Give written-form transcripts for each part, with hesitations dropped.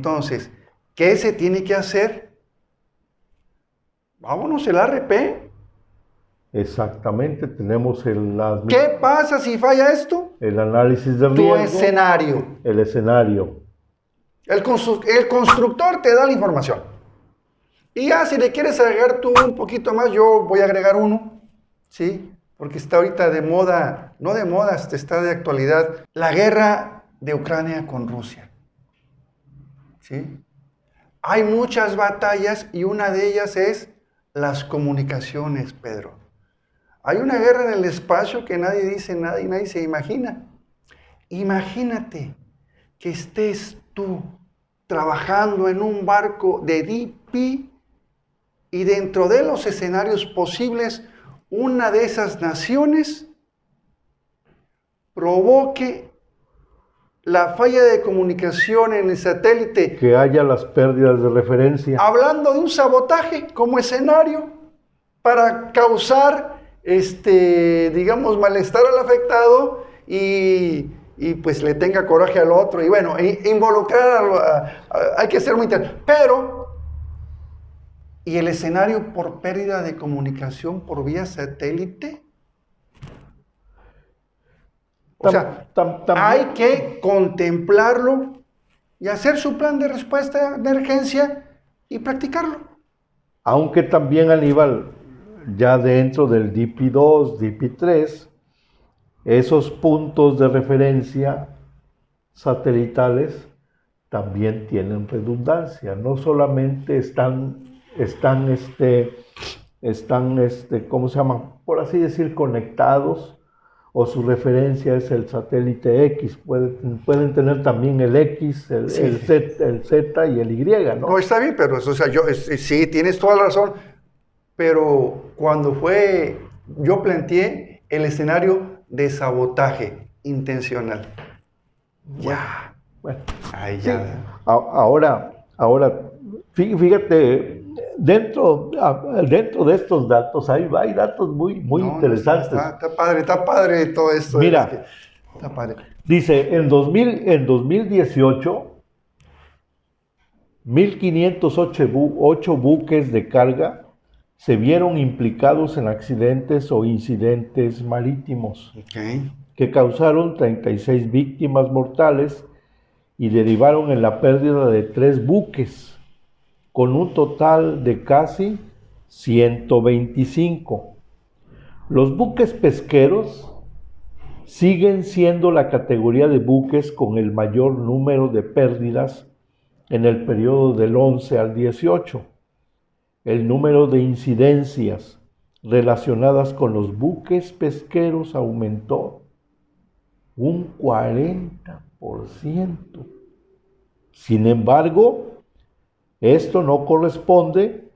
Entonces, ¿qué se tiene que hacer? Vámonos el ARP. Exactamente, tenemos ¿Qué pasa si falla esto? el análisis de Tu riesgo, escenario. el escenario. El constructor te da la información. Y ya si le quieres agregar tú un poquito más, yo voy a agregar uno, ¿sí? Porque está ahorita de moda, no de moda, está de actualidad, la guerra de Ucrania con Rusia, ¿sí? Hay muchas batallas y una de ellas es las comunicaciones, Pedro. Hay una guerra en el espacio que nadie dice nada y nadie se imagina. Imagínate que estés tú trabajando en un barco de DP y dentro de los escenarios posibles, una de esas naciones provoque la falla de comunicación en el satélite. Que haya las pérdidas de referencia. Hablando de un sabotaje como escenario para causar, digamos, malestar al afectado y pues le tenga coraje al otro. Y bueno, involucrar, hay que ser muy interesante. Pero, ¿y el escenario por pérdida de comunicación por vía satélite? O sea, hay que contemplarlo y hacer su plan de respuesta de emergencia y practicarlo. Aunque también, Aníbal, ya dentro del DP2, DP3, esos puntos de referencia satelitales también tienen redundancia. No solamente están, ¿cómo se llama? Por así decir, conectados, o su referencia es el satélite X. Pueden tener también el X, el Z y el Y, ¿no? No, está bien, pero o sea, sí, tienes toda la razón, pero cuando yo planteé el escenario de sabotaje intencional. Ya. Bueno, Ahí sí. ya. Ahora, fíjate, dentro de estos datos hay datos muy interesantes. Está padre todo esto. Mira, está padre. Dice, en 2018, 1.508 buques de carga se vieron implicados en accidentes o incidentes marítimos, que causaron 36 víctimas mortales y derivaron en la pérdida de 3 buques, con un total de casi 125. Los buques pesqueros siguen siendo la categoría de buques con el mayor número de pérdidas en el periodo del 11 al 18. El número de incidencias relacionadas con los buques pesqueros aumentó un 40%. Sin embargo, esto no corresponde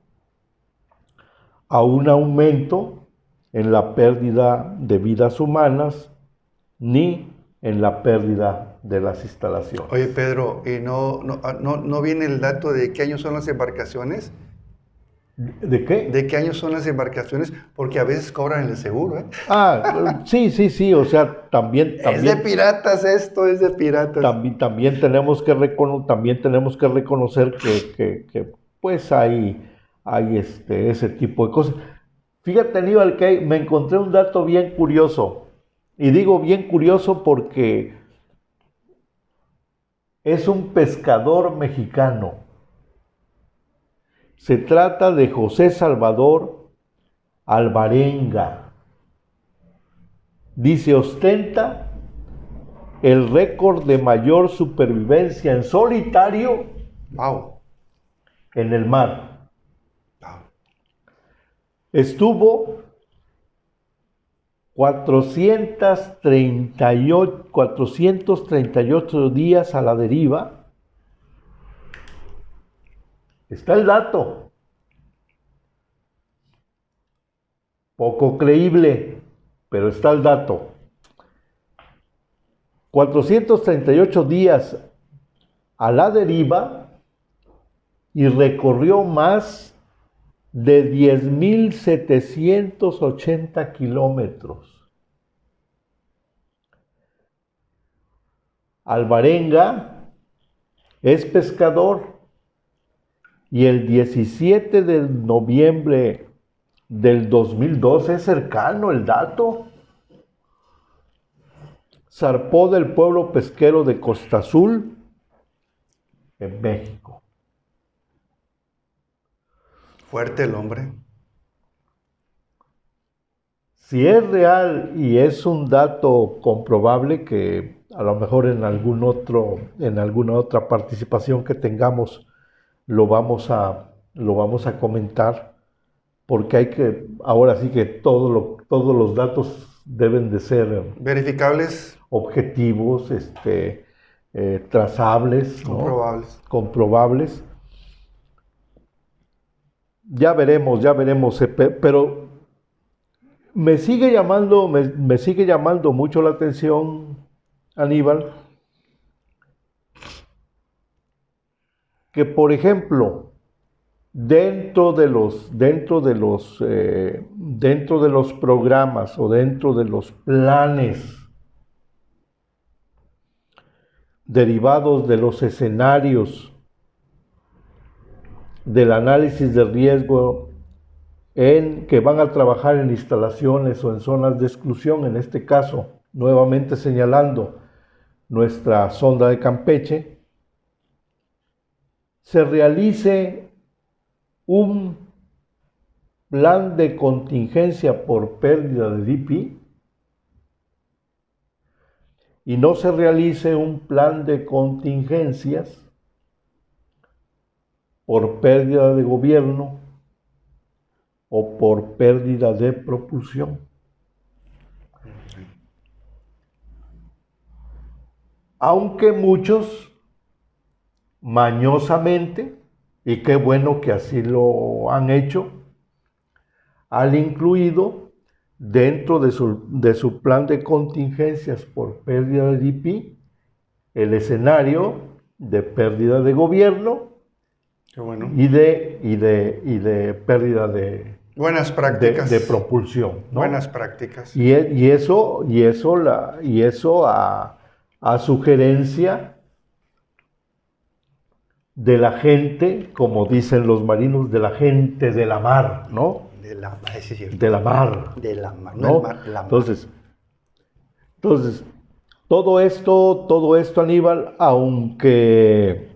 a un aumento en la pérdida de vidas humanas ni en la pérdida de las instalaciones. Oye, Pedro, ¿y no viene el dato de qué años son las embarcaciones? ¿De qué? ¿De qué años son las embarcaciones? Porque a veces cobran el seguro, ¿eh? Sí, o sea, también es de piratas esto, es de piratas. También tenemos que reconocer que pues hay ese tipo de cosas. Fíjate, Aníbal, que me encontré un dato bien curioso. Y digo bien curioso porque es un pescador mexicano. Se trata de José Salvador Alvarenga. Dice, ostenta el récord de mayor supervivencia en solitario en el mar. Estuvo 438 días a la deriva. Está el dato. Poco creíble, pero está el dato. 438 días a la deriva y recorrió más de 10.780 kilómetros. Alvarenga es pescador y el 17 de noviembre del 2012, es cercano el dato, zarpó del pueblo pesquero de Costa Azul, en México. Fuerte el hombre. Si es real y es un dato comprobable, que a lo mejor en alguna otra participación que tengamos lo vamos a comentar, porque ahora sí que todos los datos deben de ser verificables, objetivos, trazables, comprobables. ¿no? Comprobables. Ya veremos, pero me sigue llamando mucho la atención, Aníbal, que por ejemplo, dentro de los programas o dentro de los planes derivados de los escenarios del análisis de riesgo en que van a trabajar en instalaciones o en zonas de exclusión, en este caso, nuevamente señalando nuestra sonda de Campeche, se realice un plan de contingencia por pérdida de DP y no se realice un plan de contingencias por pérdida de gobierno o por pérdida de propulsión. Aunque muchos mañosamente, y qué bueno que así lo han hecho, han incluido dentro de su plan de contingencias por pérdida de DP el escenario de pérdida de gobierno. Qué bueno. y de pérdida de buenas prácticas de propulsión, ¿no? Buenas prácticas. Y eso a sugerencia de la gente, como dicen los marinos, de la gente de la mar, ¿no? De la mar, sí, es cierto. De la mar. De la mar, ¿no? No el mar, la mar. Entonces, todo esto, Aníbal, aunque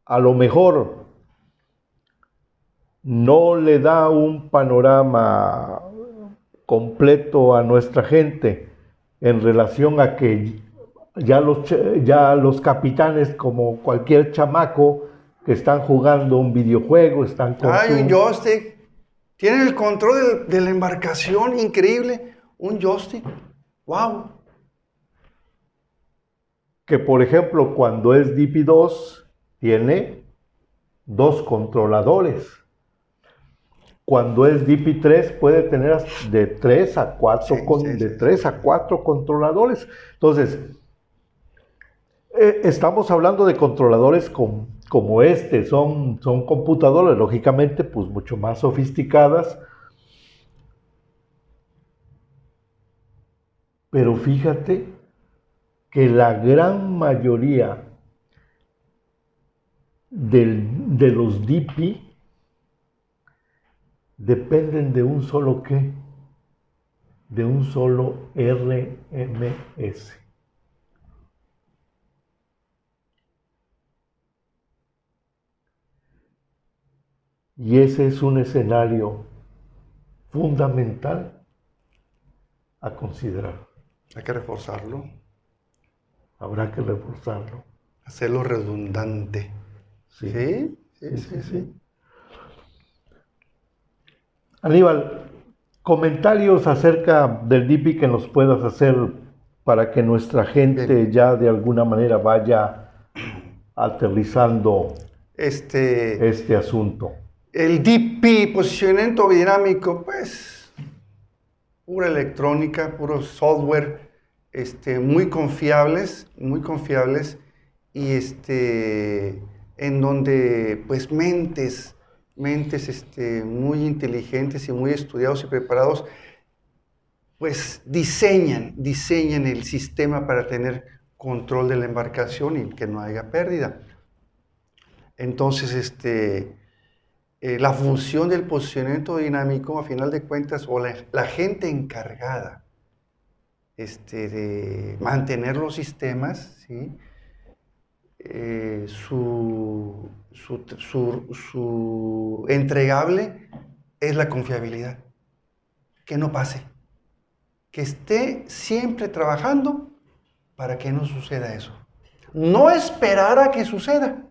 a lo mejor no le da un panorama completo a nuestra gente en relación a que ya los capitanes, como cualquier chamaco, que están jugando un videojuego, están con un joystick. Tienen el control de la embarcación, increíble. Un joystick. ¡Wow! Que, por ejemplo, cuando es DP2, tiene 2 controladores. Cuando es DP3 puede tener de 3 a 4 controladores. Entonces, estamos hablando de controladores como son computadoras, lógicamente, pues mucho más sofisticadas. Pero fíjate que la gran mayoría de los DP dependen de un solo ¿qué? De un solo RMS. Y ese es un escenario fundamental a considerar. Hay que reforzarlo. Habrá que reforzarlo. Hacerlo redundante. Sí. Sí. Aníbal, comentarios acerca del DP que nos puedas hacer para que nuestra gente ya de alguna manera vaya aterrizando este asunto. El DP, posicionamiento bidinámico, pues pura electrónica, puro software, muy confiables y en donde pues mentes muy inteligentes y muy estudiados y preparados, pues diseñan el sistema para tener control de la embarcación y que no haya pérdida. Entonces, la función del posicionamiento dinámico, a final de cuentas, o la gente encargada de mantener los sistemas, ¿sí? Su entregable es la confiabilidad. Que no pase. Que esté siempre trabajando para que no suceda eso. No esperar a que suceda,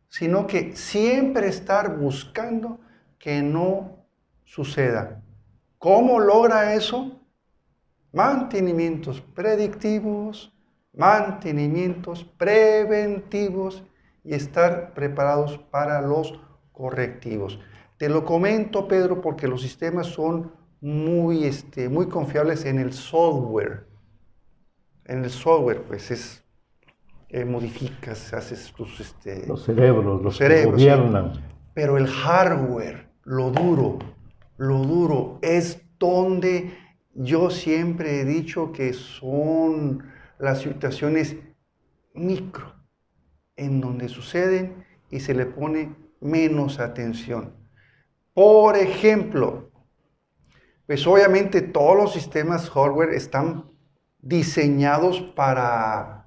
sino que siempre estar buscando que no suceda. ¿Cómo logra eso? Mantenimientos predictivos, mantenimientos preventivos y estar preparados para los correctivos. Te lo comento, Pedro, porque los sistemas son muy confiables en el software. En el software, pues modificas, haces tus... Los cerebros, los que cerebros, gobiernan. ¿sí? Pero el hardware, lo duro es donde yo siempre he dicho que son las situaciones micro, en donde suceden y se le pone menos atención. Por ejemplo, pues obviamente todos los sistemas hardware están diseñados para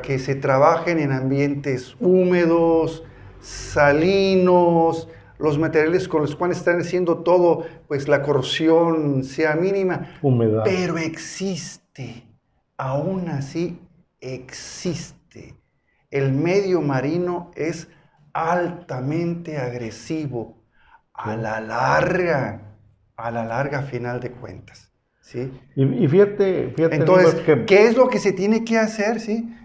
que se trabajen en ambientes húmedos, salinos, los materiales con los cuales están haciendo todo, pues la corrosión sea mínima. Humedad. Pero existe, aún así existe. El medio marino es altamente agresivo a la larga, a final de cuentas. ¿Sí? Y fíjate entonces, que... ¿qué es lo que se tiene que hacer? ¿Sí?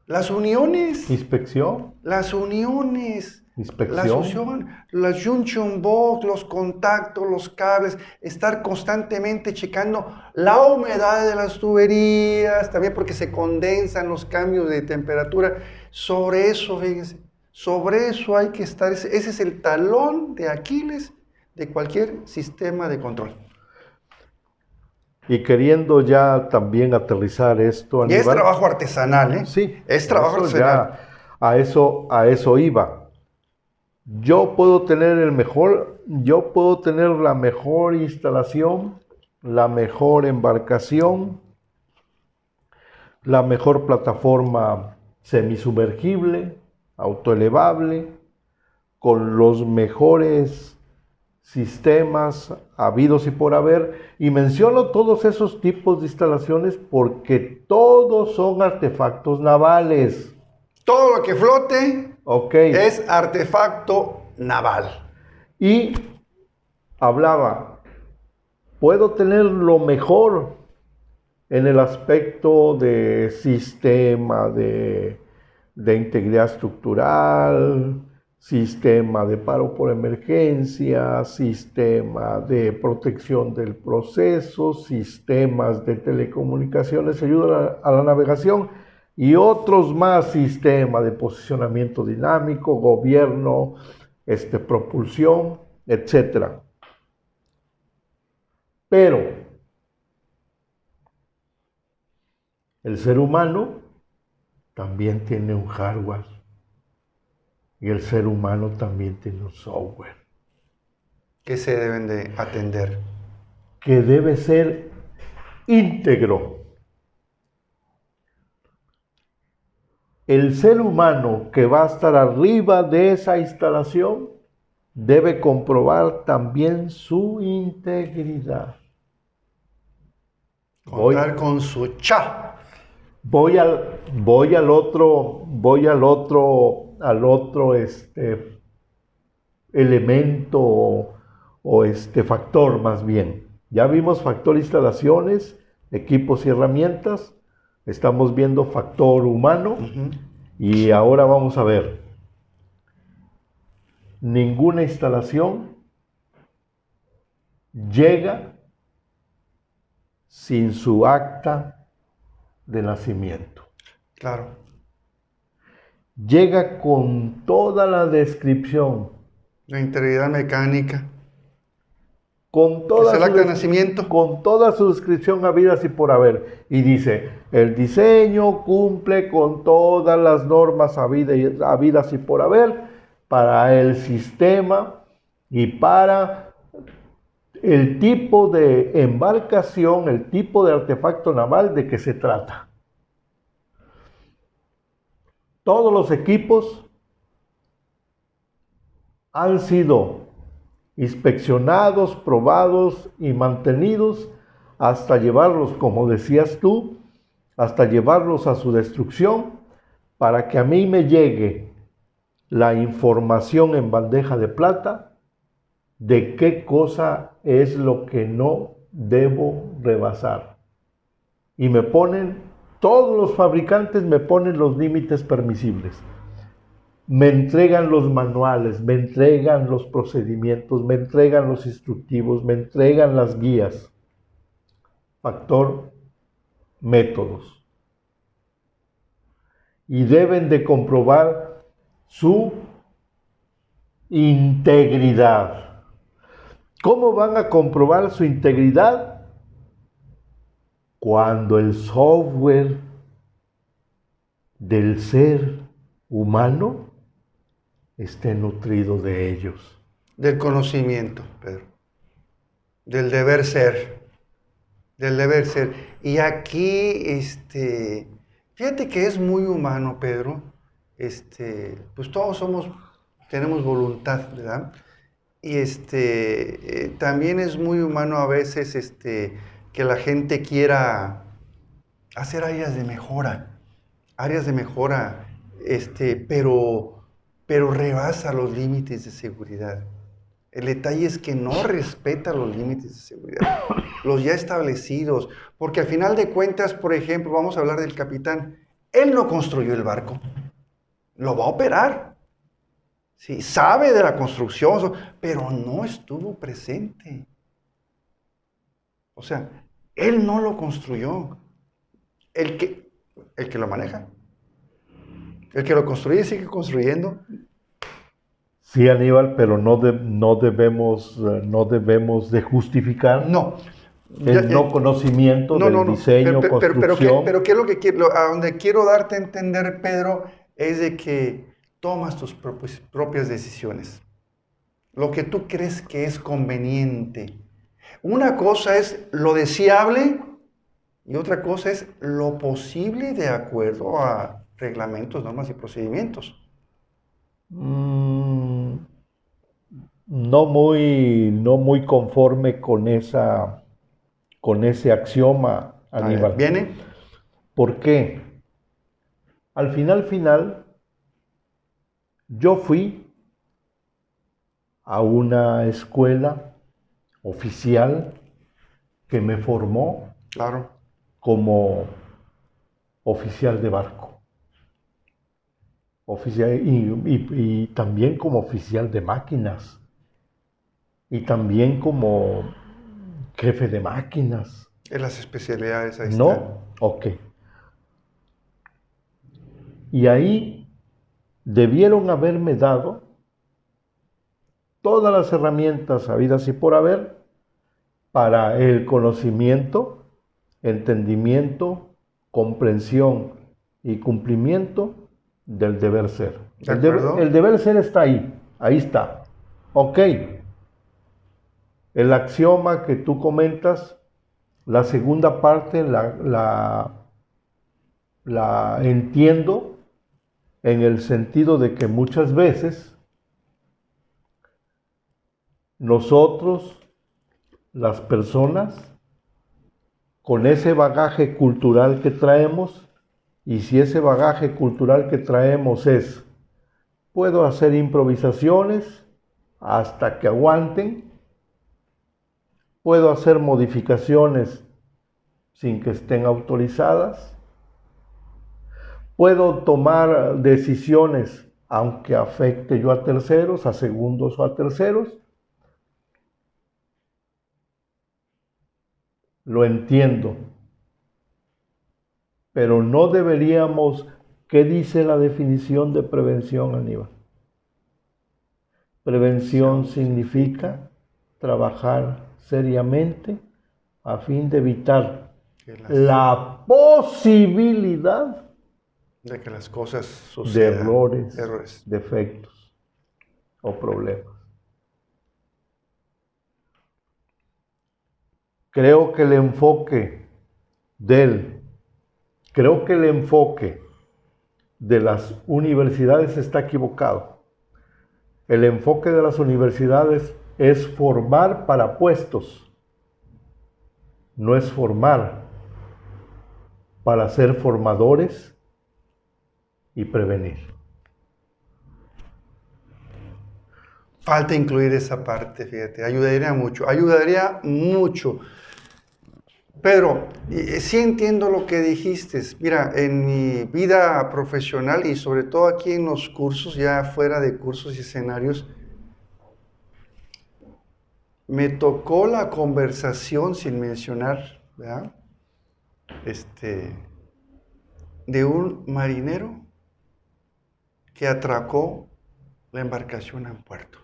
Las uniones. Inspección. Las uniones. Inspección. Las junction box, los contactos, los cables, estar constantemente checando la humedad de las tuberías, también porque se condensan los cambios de temperatura. Sobre eso, fíjense, sobre eso hay que estar. Ese es el talón de Aquiles de cualquier sistema de control. Y queriendo ya también aterrizar esto, Aníbal, y es trabajo artesanal, ¿eh? Sí. Es trabajo artesanal. Ya, a eso iba. Yo puedo tener la mejor instalación, la mejor embarcación, la mejor plataforma semisumergible, autoelevable, con los mejores sistemas habidos y por haber, y menciono todos esos tipos de instalaciones porque todos son artefactos navales. Todo lo que flote es artefacto naval. Y hablaba, puedo tener lo mejor en el aspecto de sistema de integridad estructural, sistema de paro por emergencia, sistema de protección del proceso, sistemas de telecomunicaciones, ayuda a la navegación y otros más, sistema de posicionamiento dinámico, gobierno, propulsión, etc. Pero el ser humano también tiene un hardware. Y el ser humano también tiene un software. ¿Qué se deben de atender? Que debe ser íntegro. El ser humano que va a estar arriba de esa instalación debe comprobar también su integridad. Contar con su cha. Voy al otro elemento o factor más bien. Ya vimos factor instalaciones, equipos y herramientas. Estamos viendo factor humano. Y ahora vamos a ver. Ninguna instalación llega sin su acta de nacimiento. Claro. Llega con toda la descripción. La integridad mecánica. con toda, es el acta de nacimiento, con toda su descripción habidas y por haber. Y dice, el diseño cumple con todas las normas habidas y por haber para el sistema y para el tipo de embarcación, el tipo de artefacto naval de que se trata. Todos los equipos han sido inspeccionados, probados y mantenidos hasta llevarlos, como decías tú, hasta llevarlos a su destrucción, para que a mí me llegue la información en bandeja de plata de qué cosa es lo que no debo rebasar. Y me ponen, todos los fabricantes me ponen los límites permisibles. Me entregan los manuales, me entregan los procedimientos, me entregan los instructivos, me entregan las guías. Factor, métodos. Y deben de comprobar su integridad. ¿Cómo van a comprobar su integridad? Cuando el software del ser humano esté nutrido de ellos. Del conocimiento, Pedro. Del deber ser. Del deber ser. Y aquí, fíjate que es muy humano, Pedro. Pues todos tenemos voluntad, ¿verdad? Y también es muy humano a veces, que la gente quiera hacer áreas de mejora, pero rebasa los límites de seguridad. El detalle es que no respeta los límites de seguridad, los ya establecidos, porque al final de cuentas, por ejemplo, vamos a hablar del capitán, él no construyó el barco, lo va a operar, sí, sabe de la construcción, pero no estuvo presente. O sea, él no lo construyó, el que lo maneja. El que lo construye sigue construyendo. Sí, Aníbal, pero no debemos de justificar el no conocimiento del diseño, construcción. Pero ¿qué es lo que quiero? A donde quiero darte a entender, Pedro, es de que tomas tus propias decisiones. Lo que tú crees que es conveniente. Una cosa es lo deseable y otra cosa es lo posible de acuerdo a reglamentos, normas y procedimientos. No muy conforme con ese axioma, Aníbal. ¿Viene? ¿Por qué? Al final, yo fui a una escuela oficial que me formó, claro, como oficial de barco. Y también como oficial de máquinas. Y también como jefe de máquinas. En las especialidades ahí ¿No? están. Ok. Y ahí debieron haberme dado todas las herramientas habidas y por haber para el conocimiento, entendimiento, comprensión y cumplimiento del deber ser. El deber ser está ahí está. Ok. El axioma que tú comentas, la segunda parte la entiendo en el sentido de que muchas veces nosotros, las personas, con ese bagaje cultural que traemos, y si ese bagaje cultural que traemos es, puedo hacer improvisaciones hasta que aguanten, puedo hacer modificaciones sin que estén autorizadas, puedo tomar decisiones aunque afecte yo a terceros, a segundos o a terceros. Lo entiendo, pero no deberíamos. ¿Qué dice la definición de prevención, Aníbal? Prevención significa trabajar seriamente a fin de evitar Que la posibilidad de que las cosas de sucedan. errores, defectos o problemas. Creo que el enfoque de las universidades está equivocado. El enfoque de las universidades es formar para puestos, no es formar para ser formadores y prevenir. Falta incluir esa parte, fíjate, ayudaría mucho. Pedro, sí entiendo lo que dijiste. Mira, en mi vida profesional y sobre todo aquí en los cursos, ya fuera de cursos y escenarios, me tocó la conversación, sin mencionar, ¿verdad? De un marinero que atracó la embarcación en puerto.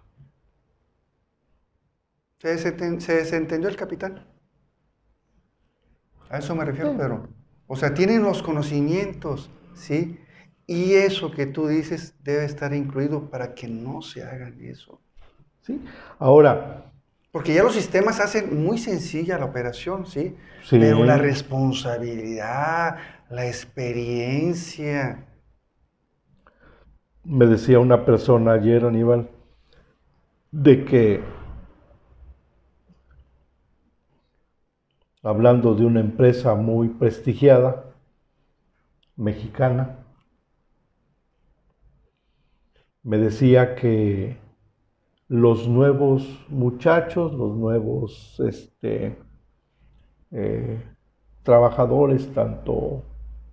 Se desentendió el capitán. A eso me refiero, Pedro. O sea, tienen los conocimientos, ¿sí? Y eso que tú dices debe estar incluido para que no se hagan eso. ¿Sí? Ahora, porque ya los sistemas hacen muy sencilla la operación, ¿sí? Sí. Pero la responsabilidad, la experiencia. Me decía una persona ayer, Aníbal, de que, hablando de una empresa muy prestigiada, mexicana, me decía que los nuevos muchachos, los nuevos trabajadores, tanto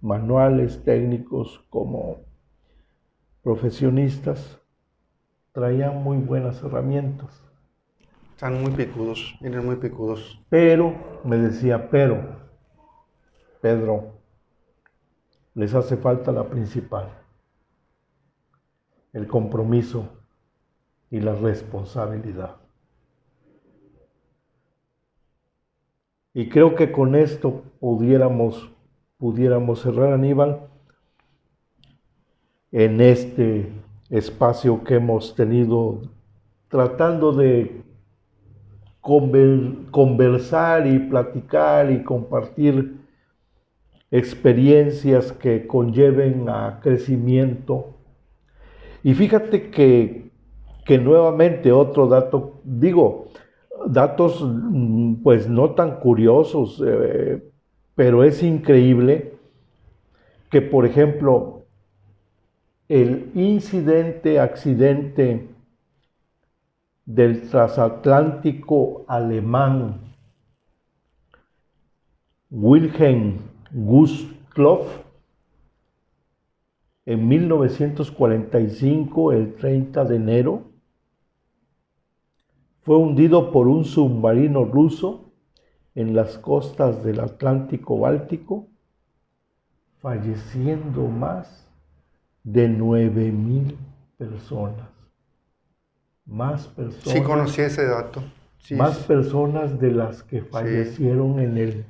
manuales, técnicos como profesionistas, traían muy buenas herramientas. Están muy picudos, vienen muy picudos. Pero, me decía, Pedro, les hace falta la principal, el compromiso y la responsabilidad. Y creo que con esto pudiéramos cerrar, Aníbal, en este espacio que hemos tenido tratando de conversar y platicar y compartir experiencias que conlleven a crecimiento. Y fíjate que nuevamente otro dato, datos pues no tan curiosos, pero es increíble que, por ejemplo, el accidente del transatlántico alemán Wilhelm Gustloff en 1945, el 30 de enero, fue hundido por un submarino ruso en las costas del Atlántico Báltico, falleciendo más de 9,000 personas. Más personas. Sí, conocí ese dato. Sí, más personas de las que fallecieron en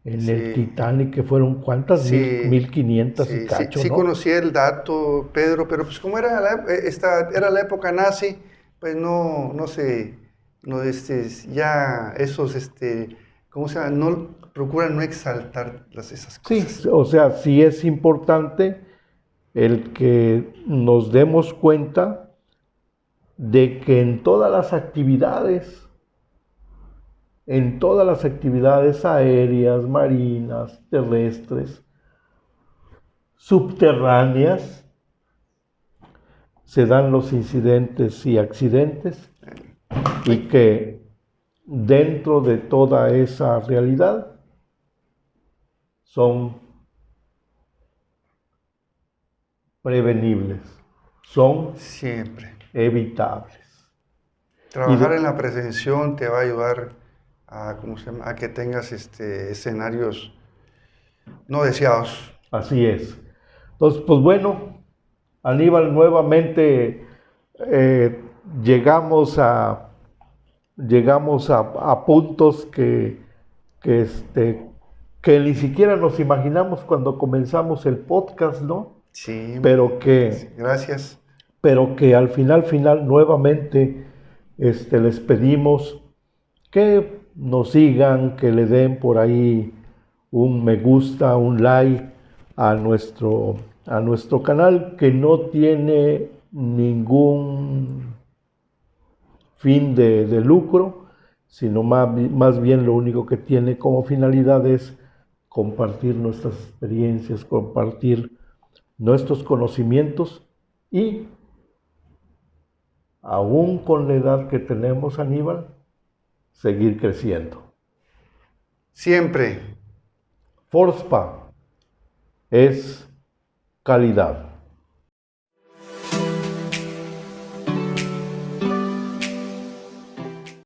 el Titanic, que fueron, ¿cuántas? 1,500 y cacho, sí, ¿no? conocí el dato, Pedro, pero pues como era la época nazi, pues ya esos, ¿cómo se llama? No, procuran no exaltar esas cosas. Sí, o sea, sí es importante el que nos demos cuenta de que en todas las actividades aéreas, marinas, terrestres, subterráneas, se dan los incidentes y accidentes, y que dentro de toda esa realidad son prevenibles, son siempre evitables. Trabajar en la prevención te va a ayudar a que tengas escenarios no deseados. Así es. Entonces, pues bueno, Aníbal, nuevamente llegamos a llegamos a puntos que ni siquiera nos imaginamos cuando comenzamos el podcast, ¿no? Sí, Gracias. gracias. Pero que al final nuevamente les pedimos que nos sigan, que le den por ahí un me gusta, un like a nuestro canal, que no tiene ningún fin de lucro, sino más bien lo único que tiene como finalidad es compartir nuestras experiencias, compartir nuestros conocimientos y, aún con la edad que tenemos, Aníbal, seguir creciendo. Siempre. Forspa es calidad.